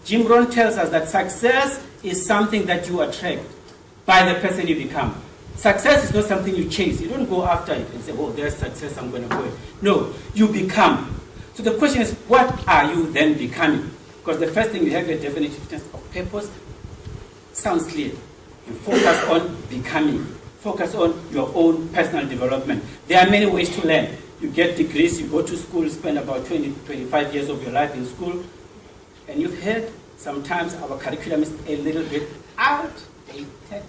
Jim Rohn tells us that success is something that you attract by the person you become. Success is not something you chase. You don't go after it and say, oh, there's success, I'm going to go. No, you become. So the question is, what are you then becoming? Because the first thing you have a definition of purpose. Sounds clear. You focus on becoming. Focus on your own personal development. There are many ways to learn. You get degrees, you go to school, spend about 20, 25 years of your life in school, and you've heard sometimes our curriculum is a little bit outdated.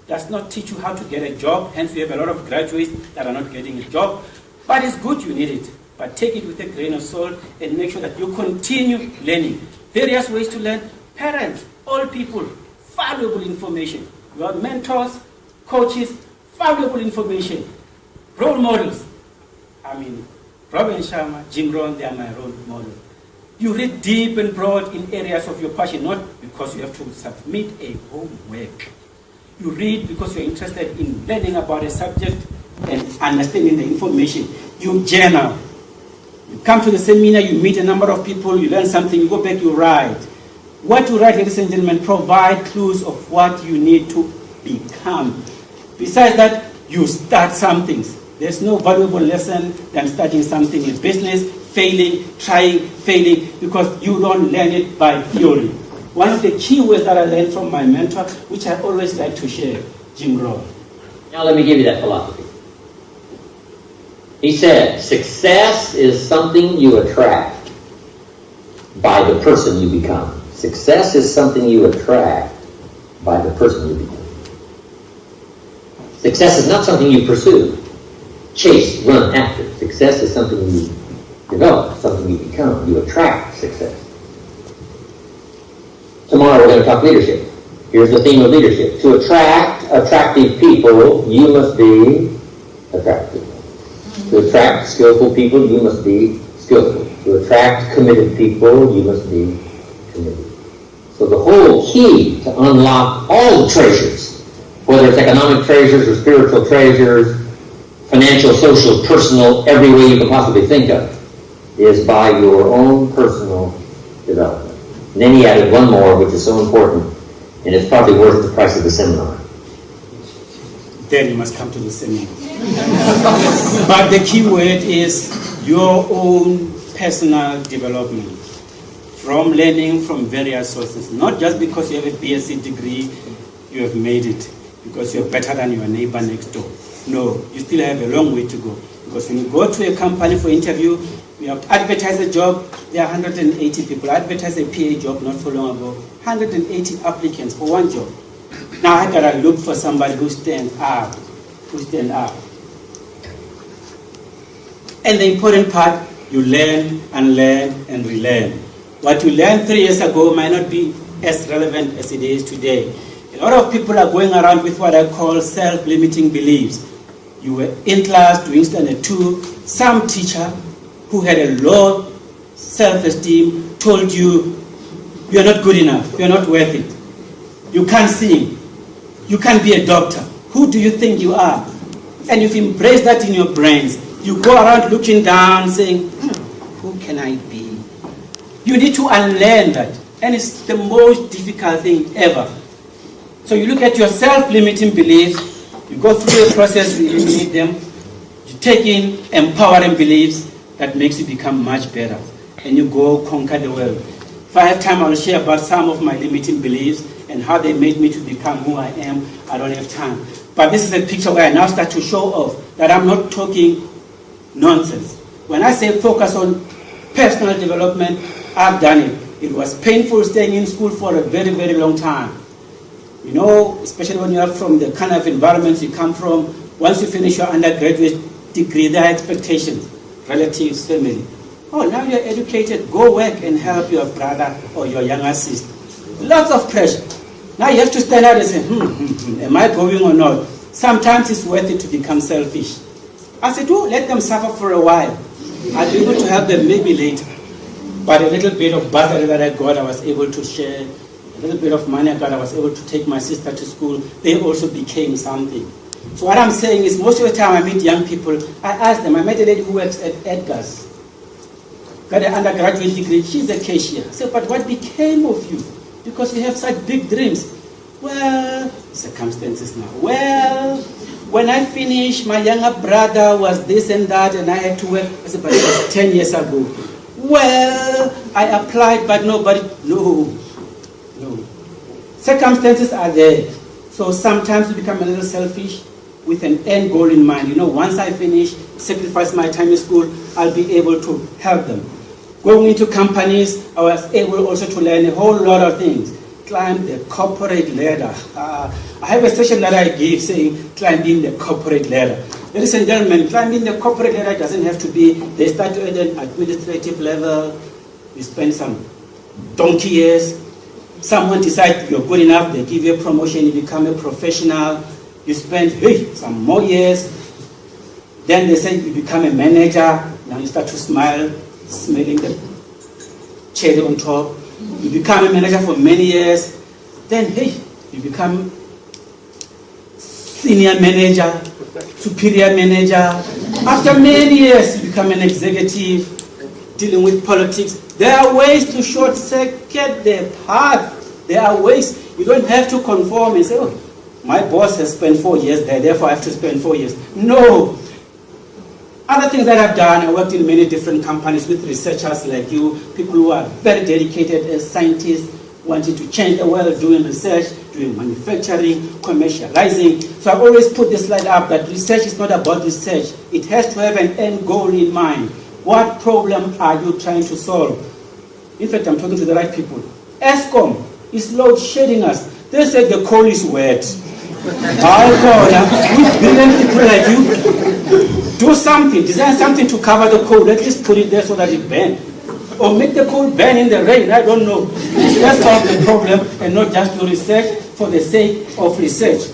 Does not teach you how to get a job, hence we have a lot of graduates that are not getting a job. But it's good, you need it. But take it with a grain of salt and make sure that you continue learning. Various ways to learn. Parents, all people, valuable information. Your mentors, coaches, valuable information. Role models. I mean, Robin Sharma, Jim Rohn, they are my role models. You read deep and broad in areas of your passion, not because you have to submit a homework. You read because you're interested in learning about a subject and understanding the information. You journal. You come to the seminar, you meet a number of people, you learn something, you go back, you write. What you write, ladies and gentlemen, provide clues of what you need to become. Besides that, you start something. There's no valuable lesson than starting something in business, failing, trying, failing, because you don't learn it by theory. One of the key words that I learned from my mentor, which I always like to share, Jim Rohn. Now let me give you that philosophy. He said, success is something you attract by the person you become. Success is something you attract by the person you become. Success is not something you pursue, chase, run after. Success is something you develop, something you become. You attract success. Tomorrow we're going to talk leadership. Here's the theme of leadership. To attract attractive people, you must be attractive. To attract skillful people, you must be skillful. To attract committed people, you must be committed. So the whole key to unlock all the treasures, whether it's economic treasures or spiritual treasures, financial, social, personal, every way you can possibly think of, is by your own personal development. And then he added one more, which is so important, and it's probably worth the price of the seminar. Then you must come to the seminar. But the key word is your own personal development. From learning from various sources. Not just because you have a BSc degree, you have made it. Because you're better than your neighbor next door. No, you still have a long way to go. Because when you go to a company for interview, you have to advertise a job, there are 180 people. I advertised a PA job not so long ago. 180 applicants for one job. Now I gotta look for somebody who stands out. And the important part, you learn and learn and relearn. What you learned 3 years ago might not be as relevant as it is today. A lot of people are going around with what I call self-limiting beliefs. You were in class doing standard 2, some teacher who had a low self-esteem told you, you're not good enough, you're not worth it. You can't sing, you can't be a doctor. Who do you think you are? And you've embraced that in your brains. You go around looking down saying, who can I be? You need to unlearn that. And it's the most difficult thing ever. So you look at your self-limiting beliefs, you go through a process, you eliminate them, you take in empowering beliefs that makes you become much better. And you go conquer the world. If I have time, I'll share about some of my limiting beliefs and how they made me to become who I am. I don't have time. But this is a picture where I now start to show off that I'm not talking nonsense. When I say focus on personal development, I've done it. It was painful staying in school for a very, very long time. You know, especially when you're from the kind of environments you come from, once you finish your undergraduate degree, there are expectations, relatives, family. Oh, now you're educated, go work and help your brother or your younger sister. Lots of pressure. Now you have to stand out and say, am I going or not? Sometimes it's worth it to become selfish. I said, oh, let them suffer for a while. I'll be able to help them maybe later. But a little bit of bursary that I got, I was able to share. A little bit of money I got, I was able to take my sister to school. They also became something. So what I'm saying is, most of the time I meet young people, I ask them, I met a lady who works at Edgar's. got an undergraduate degree, she's a cashier. I said, but what became of you? Because you have such big dreams. Well, circumstances now. Well, when I finished, my younger brother was this and that, and I had to work. I said, but it was 10 years ago. Well, I applied, but nobody, no. Circumstances are there. So sometimes you become a little selfish with an end goal in mind. Once I finish, sacrifice my time in school, I'll be able to help them. Going into companies, I was able also to learn a whole lot of things. Climb the corporate ladder. I have a session that I give saying, climbing the corporate ladder. Ladies and gentlemen, climbing the corporate ladder doesn't have to be, they start at an administrative level, you spend some donkey years, someone decides you're good enough, they give you a promotion, you become a professional, you spend some more years, then they say you become a manager, now you start to smile, smelling the cherry on top. You become a manager for many years, then you become senior manager, superior manager. After many years, you become an executive dealing with politics. There are ways to short-circuit the path. There are ways. You don't have to conform and say, oh, my boss has spent 4 years there, therefore I have to spend 4 years. No. Other things that I've done, I worked in many different companies with researchers like you, people who are very dedicated as scientists, wanting to change the world, doing research, doing manufacturing, commercializing. So I always put this slide up that research is not about research. It has to have an end goal in mind. What problem are you trying to solve? In fact, I'm talking to the right people. ESCOM is load shedding us. They said the coal is wet. With brilliant people like you, do something, design something to cover the coal. Let's just put it there so that it burns. Or make the coal burn in the rain, I don't know. Let's solve the problem and not just do research for the sake of research.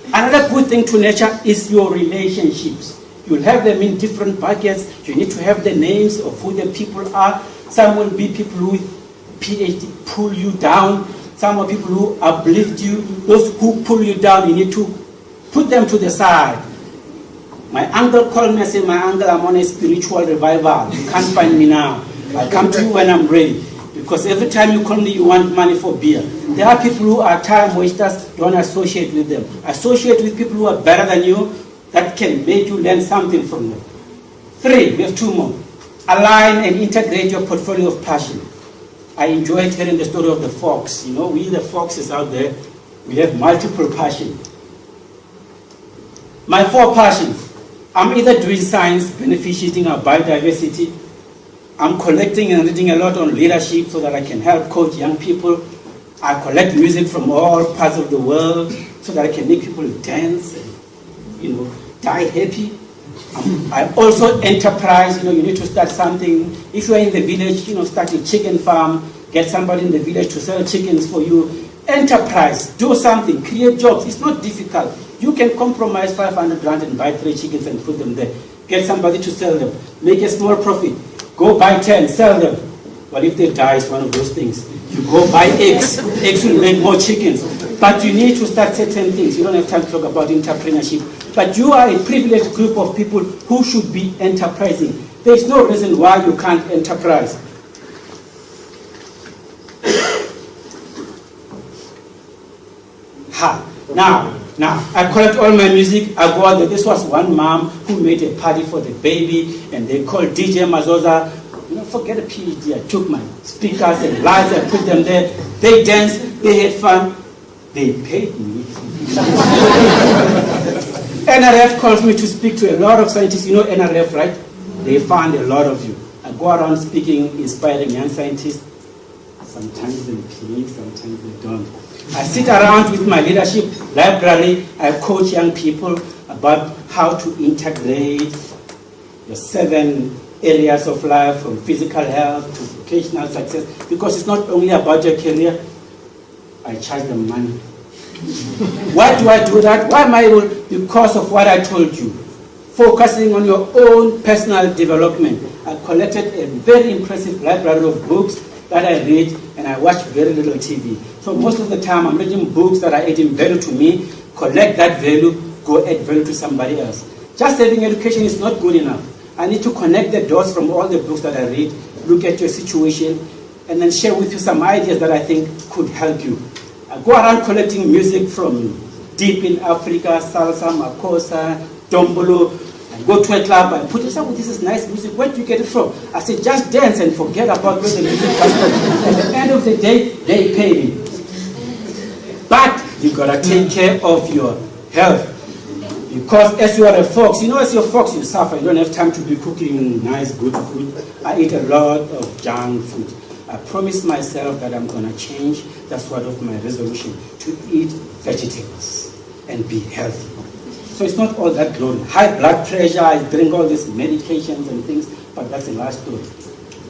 Another good thing to nature is your relationships. You'll have them in different buckets. You need to have the names of who the people are. Some will be people who with PhD pull you down. Some are people who uplift you. Those who pull you down, you need to put them to the side. My uncle called me and said, my uncle, I'm on a spiritual revival. You can't find me now. I'll come to you when I'm ready. Because every time you call me, you want money for beer. There are people who are time wasters. Don't associate with them. Associate with people who are better than you, that can make you learn something from them. 3, we have 2 more. Align and integrate your portfolio of passion. I enjoyed hearing the story of the fox. We the foxes out there, we have multiple passions. My 4 passions. I'm either doing science, benefiting our biodiversity. I'm collecting and reading a lot on leadership so that I can help coach young people. I collect music from all parts of the world so that I can make people dance and, die happy. I also enterprise, you need to start something. If you are in the village, start a chicken farm, get somebody in the village to sell chickens for you. Enterprise, do something, create jobs. It's not difficult. You can compromise 500 rand and buy 3 chickens and put them there. Get somebody to sell them. Make a small profit. Go buy 10, sell them. Well, if they die, it's one of those things. You go buy eggs. Eggs will make more chickens. But you need to start certain things. You don't have time to talk about entrepreneurship. But you are a privileged group of people who should be enterprising. There's no reason why you can't enterprise. Now, I collect all my music. I go out there. This was one mom who made a party for the baby, and they called DJ Mazoza. Forget a PhD. I took my speakers and lights, I put them there. They danced, they had fun. They paid me. NRF calls me to speak to a lot of scientists. You know NRF, right? They fund a lot of you. I go around speaking, inspiring young scientists. Sometimes they pay, sometimes they don't. I sit around with my leadership library. I coach young people about how to integrate the 7 areas of life, from physical health to vocational success, because it's not only about your career. I charge them money. Why do I do that? Why am I able? Because of what I told you. Focusing on your own personal development. I collected a very impressive library of books that I read, and I watch very little TV. So most of the time I'm reading books that are adding value to me, collect that value, go add value to somebody else. Just having education is not good enough. I need to connect the dots from all the books that I read, look at your situation, and then share with you some ideas that I think could help you. I go around collecting music from deep in Africa, salsa, makossa, dombolo. I go to a club, I put it, oh, this is nice music, where do you get it from? I say, just dance and forget about where the music comes from. At the end of the day, they pay me. But you gotta take care of your health. Because as you are a fox, as you're a fox, you suffer. You don't have time to be cooking nice, good food. I eat a lot of junk food. I promised myself that I'm going to change. That's one of my resolution, to eat vegetables and be healthy. So it's not all that glory. High blood pressure, I drink all these medications and things, but that's the last story.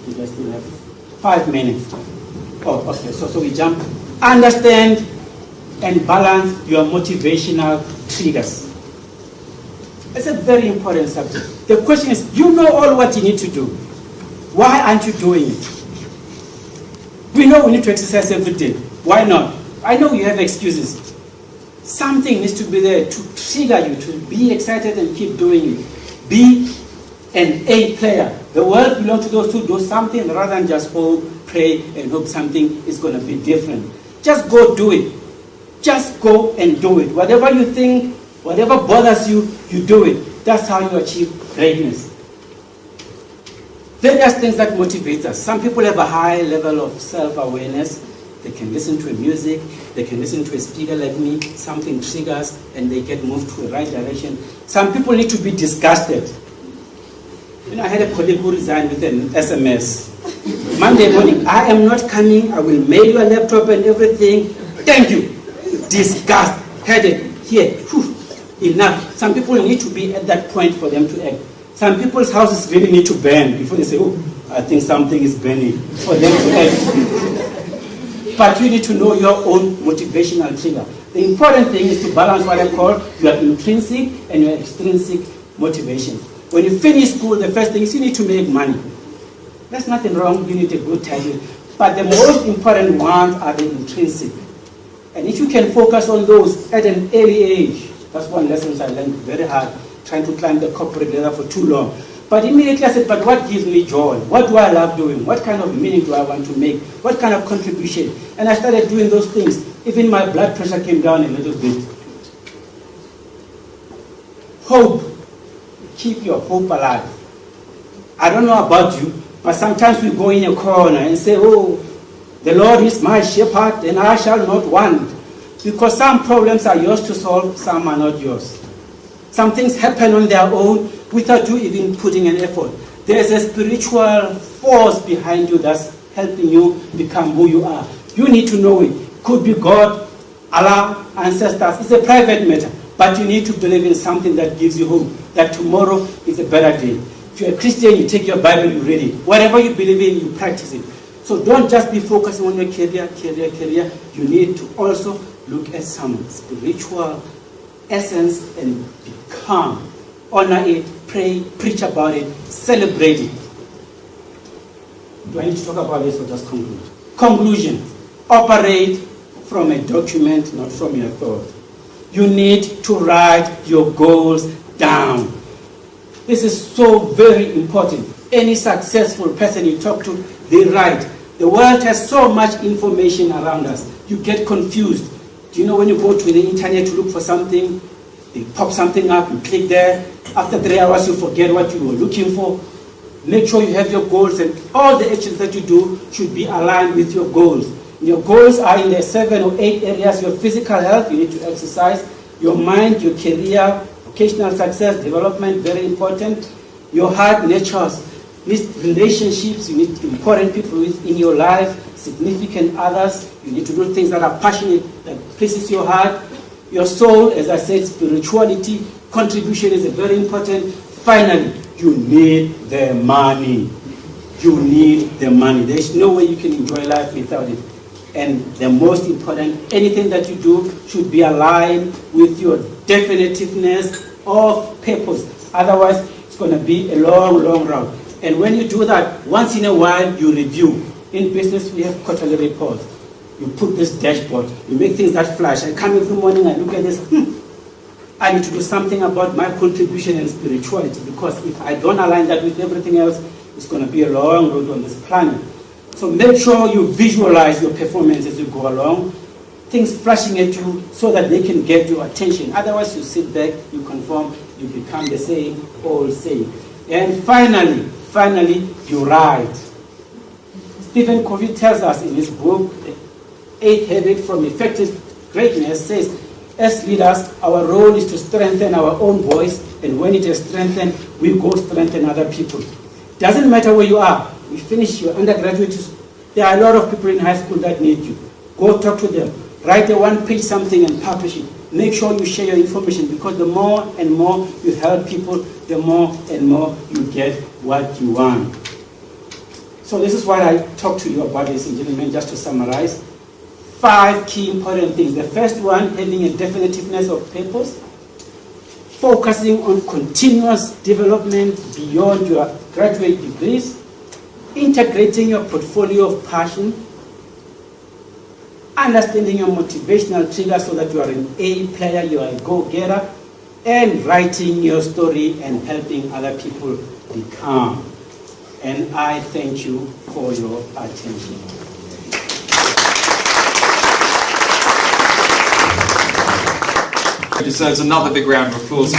You guys still have 5 minutes. Oh, okay, so we jump. Understand and balance your motivational triggers. It's a very important subject. The question is, you know all what you need to do. Why aren't you doing it? We know we need to exercise every day. Why not? I know you have excuses. Something needs to be there to trigger you, to be excited and keep doing it. Be an A player. The world belongs to those who do something rather than just hope, pray, and hope something is going to be different. Just go do it. Just go and do it. Whatever you think, whatever bothers you, you do it. That's how you achieve greatness. Various things that motivate us. Some people have a high level of self-awareness. They can listen to a music, they can listen to a speaker like me, something triggers, and they get moved to the right direction. Some people need to be disgusted. I had a colleague who resigned with an SMS. Monday morning, I am not coming, I will mail you a laptop and everything. Thank you. Disgust, headache, here, whew, enough. Some people need to be at that point for them to act. Some people's houses really need to burn before they say, oh, I think something is burning, for them to act. But you need to know your own motivational trigger. The important thing is to balance what I call your intrinsic and your extrinsic motivation. When you finish school, the first thing is you need to make money. There's nothing wrong, you need a good title. But the most important ones are the intrinsic. And if you can focus on those at an early age, that's one lesson I learned very hard, trying to climb the corporate ladder for too long. But immediately I said, but what gives me joy? What do I love doing? What kind of meaning do I want to make? What kind of contribution? And I started doing those things. Even my blood pressure came down a little bit. Hope. Keep your hope alive. I don't know about you, but sometimes we go in a corner and say, oh, the Lord is my shepherd and I shall not want. Because some problems are yours to solve, some are not yours. Some things happen on their own without you even putting an effort. There's a spiritual force behind you that's helping you become who you are. You need to know it. Could be God, Allah, ancestors. It's a private matter. But you need to believe in something that gives you hope, that tomorrow is a better day. If you're a Christian, you take your Bible, you read it. Whatever you believe in, you practice it. So don't just be focusing on your career. You need to also look at some spiritual essence and be calm. Honor it, pray, preach about it, celebrate it. Do I need to talk about this or just conclude? Conclusion. Operate from a document, not from your thought. You need to write your goals down. This is so very important. Any successful person you talk to, they write. The world has so much information around us. You get confused. Do you know when you go to the internet to look for something, they pop something up, you click there. After 3 hours, you forget what you were looking for. Make sure you have your goals, and all the actions that you do should be aligned with your goals. Your goals are in the 7 or 8 areas. Your physical health, you need to exercise. Your mind, your career, vocational success, development, very important. Your heart, natures, relationships, you need important people in your life, significant others. You need to do things that are passionate, that pleases your heart. Your soul, as I said, spirituality, contribution is very important. Finally, you need the money. You need the money. There's no way you can enjoy life without it. And the most important, anything that you do should be aligned with your definitiveness of purpose. Otherwise, it's going to be a long, long route. And when you do that, once in a while, you review. In business, we have quarterly reports. You put this dashboard, you make things that flash. I come every morning, I look at this, I need to do something about my contribution and spirituality, because if I don't align that with everything else, it's going to be a long road on this planet. So make sure you visualize your performance as you go along, things flashing at you so that they can get your attention. Otherwise, you sit back, you conform, you become the same old same. And finally, you write. Stephen Covey tells us in his book, The 8th Habit from Effective Greatness, says, as leaders, our role is to strengthen our own voice, and when it is strengthened, we go strengthen other people. Doesn't matter where you are. You finish your undergraduate, there are a lot of people in high school that need you. Go talk to them. Write a one-page something and publish it. Make sure you share your information, because the more and more you help people, the more and more you get what you want. So this is what I talked to you about, ladies and gentlemen, just to summarize. 5 key important things. The first one, having a definitiveness of purpose, focusing on continuous development beyond your graduate degrees, integrating your portfolio of passion, understanding your motivational triggers so that you are an A player, you are a go-getter, and writing your story and helping other people become. And I thank you for your attention. Deserves another big round of applause.